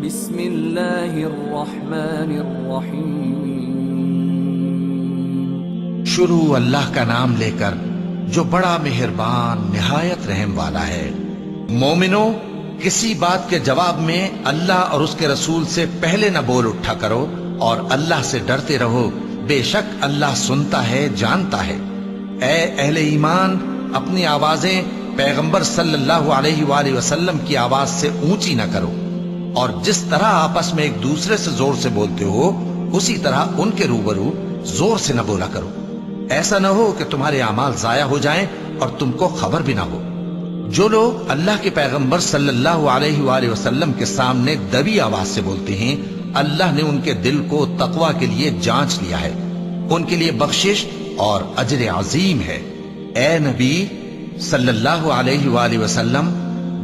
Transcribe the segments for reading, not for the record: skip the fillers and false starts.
بسم اللہ الرحمن الرحیم۔ شروع اللہ کا نام لے کر جو بڑا مہربان نہایت رحم والا ہے۔ مومنو، کسی بات کے جواب میں اللہ اور اس کے رسول سے پہلے نہ بول اٹھا کرو اور اللہ سے ڈرتے رہو، بے شک اللہ سنتا ہے، جانتا ہے۔ اے اہل ایمان، اپنی آوازیں پیغمبر صلی اللہ علیہ وآلہ وسلم کی آواز سے اونچی نہ کرو، اور جس طرح آپس میں ایک دوسرے سے زور سے بولتے ہو اسی طرح ان کے روبرو زور سے نہ بولا کرو، ایسا نہ ہو کہ تمہارے اعمال ضائع ہو جائیں اور تم کو خبر بھی نہ ہو۔ جو لوگ اللہ کے پیغمبر صلی اللہ علیہ وآلہ وسلم کے سامنے دبی آواز سے بولتے ہیں، اللہ نے ان کے دل کو تقوی کے لیے جانچ لیا ہے، ان کے لیے بخشش اور اجر عظیم ہے۔ اے نبی صلی اللہ علیہ وآلہ وسلم،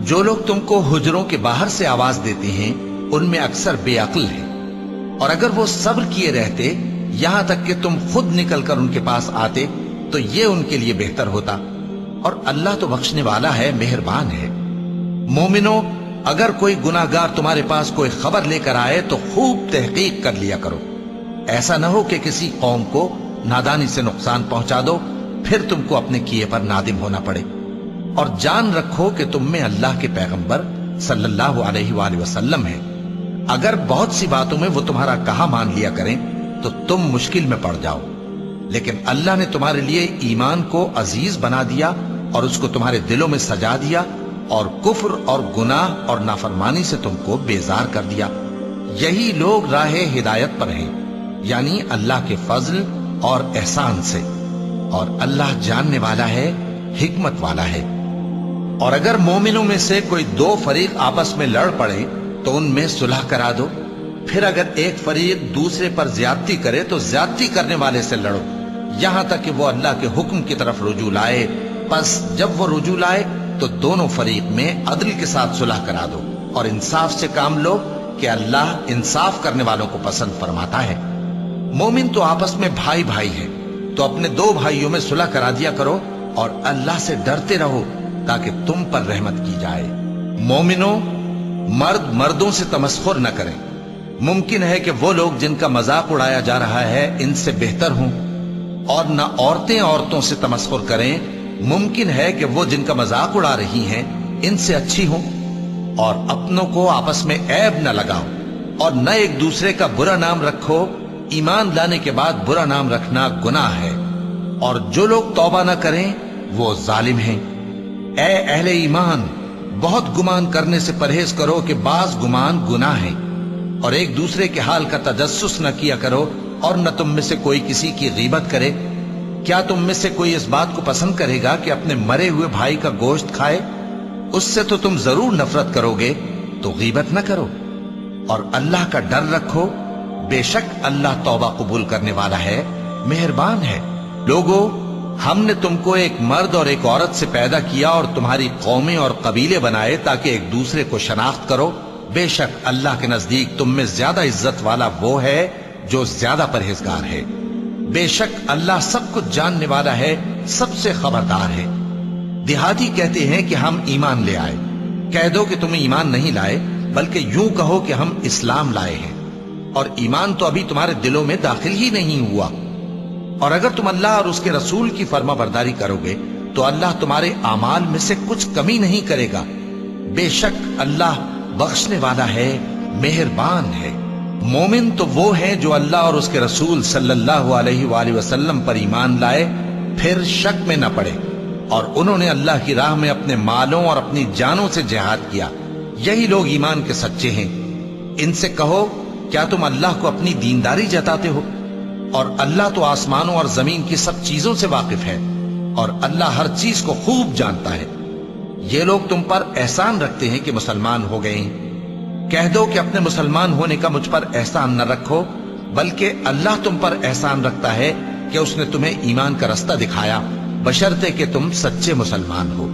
جو لوگ تم کو حجروں کے باہر سے آواز دیتے ہیں ان میں اکثر بے عقل ہیں، اور اگر وہ صبر کیے رہتے یہاں تک کہ تم خود نکل کر ان کے پاس آتے تو یہ ان کے لیے بہتر ہوتا، اور اللہ تو بخشنے والا ہے، مہربان ہے۔ مومنو، اگر کوئی گناہگار تمہارے پاس کوئی خبر لے کر آئے تو خوب تحقیق کر لیا کرو، ایسا نہ ہو کہ کسی قوم کو نادانی سے نقصان پہنچا دو پھر تم کو اپنے کیے پر نادم ہونا پڑے۔ اور جان رکھو کہ تم میں اللہ کے پیغمبر صلی اللہ علیہ وآلہ وسلم ہیں، اگر بہت سی باتوں میں وہ تمہارا کہا مان لیا کریں تو تم مشکل میں پڑ جاؤ، لیکن اللہ نے تمہارے لیے ایمان کو عزیز بنا دیا اور اس کو تمہارے دلوں میں سجا دیا، اور کفر اور گناہ اور نافرمانی سے تم کو بیزار کر دیا۔ یہی لوگ راہ ہدایت پر ہیں، یعنی اللہ کے فضل اور احسان سے، اور اللہ جاننے والا ہے، حکمت والا ہے۔ اور اگر مومنوں میں سے کوئی دو فریق آپس میں لڑ پڑے تو ان میں صلح کرا دو، پھر اگر ایک فریق دوسرے پر زیادتی کرے تو زیادتی کرنے والے سے لڑو، یہاں تک کہ وہ اللہ کے حکم کی طرف رجوع لائے۔ پس جب وہ رجوع لائے تو دونوں فریق میں عدل کے ساتھ صلح کرا دو، اور انصاف سے کام لو کہ اللہ انصاف کرنے والوں کو پسند فرماتا ہے۔ مومن تو آپس میں بھائی بھائی ہیں، تو اپنے دو بھائیوں میں صلح کرا دیا کرو، اور اللہ سے ڈرتے رہو تاکہ تم پر رحمت کی جائے۔ مومنو، مرد مردوں سے تمسخر نہ کریں، ممکن ہے کہ وہ لوگ جن کا مذاق اڑایا جا رہا ہے ان سے بہتر ہوں، اور نہ عورتیں عورتوں سے تمسخر کریں، ممکن ہے کہ وہ جن کا مذاق اڑا رہی ہیں ان سے اچھی ہوں۔ اور اپنوں کو آپس میں عیب نہ لگاؤ، اور نہ ایک دوسرے کا برا نام رکھو، ایمان لانے کے بعد برا نام رکھنا گناہ ہے، اور جو لوگ توبہ نہ کریں وہ ظالم ہیں۔ اے اہل ایمان، بہت گمان کرنے سے پرہیز کرو کہ بعض گمان گناہ ہیں، اور ایک دوسرے کے حال کا تجسس نہ کیا کرو، اور نہ تم میں سے کوئی کسی کی غیبت کرے۔ کیا تم میں سے کوئی اس بات کو پسند کرے گا کہ اپنے مرے ہوئے بھائی کا گوشت کھائے؟ اس سے تو تم ضرور نفرت کرو گے، تو غیبت نہ کرو، اور اللہ کا ڈر رکھو، بے شک اللہ توبہ قبول کرنے والا ہے، مہربان ہے۔ لوگو، ہم نے تم کو ایک مرد اور ایک عورت سے پیدا کیا اور تمہاری قومیں اور قبیلے بنائے تاکہ ایک دوسرے کو شناخت کرو، بے شک اللہ کے نزدیک تم میں زیادہ عزت والا وہ ہے جو زیادہ پرہیزگار ہے۔ بے شک اللہ سب کچھ جاننے والا ہے، سب سے خبردار ہے۔ دیہاتی کہتے ہیں کہ ہم ایمان لے آئے، کہہ دو کہ تم ایمان نہیں لائے، بلکہ یوں کہو کہ ہم اسلام لائے ہیں، اور ایمان تو ابھی تمہارے دلوں میں داخل ہی نہیں ہوا۔ اور اگر تم اللہ اور اس کے رسول کی فرما برداری کرو گے تو اللہ تمہارے اعمال میں سے کچھ کمی نہیں کرے گا، بے شک اللہ بخشنے والا ہے، مہربان ہے۔ مومن تو وہ ہیں جو اللہ اور اس کے رسول صلی اللہ علیہ وآلہ وسلم پر ایمان لائے، پھر شک میں نہ پڑے، اور انہوں نے اللہ کی راہ میں اپنے مالوں اور اپنی جانوں سے جہاد کیا، یہی لوگ ایمان کے سچے ہیں۔ ان سے کہو، کیا تم اللہ کو اپنی دینداری جتاتے ہو؟ اور اللہ تو آسمانوں اور زمین کی سب چیزوں سے واقف ہے، اور اللہ ہر چیز کو خوب جانتا ہے۔ یہ لوگ تم پر احسان رکھتے ہیں کہ مسلمان ہو گئے ہیں، کہہ دو کہ اپنے مسلمان ہونے کا مجھ پر احسان نہ رکھو، بلکہ اللہ تم پر احسان رکھتا ہے کہ اس نے تمہیں ایمان کا رستہ دکھایا، بشرطے کہ تم سچے مسلمان ہو۔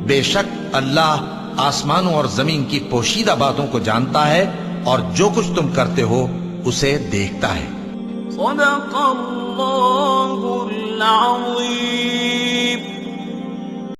بے شک اللہ آسمانوں اور زمین کی پوشیدہ باتوں کو جانتا ہے، اور جو کچھ تم کرتے ہو اسے دیکھتا ہے۔ صدق اللہ العظیم۔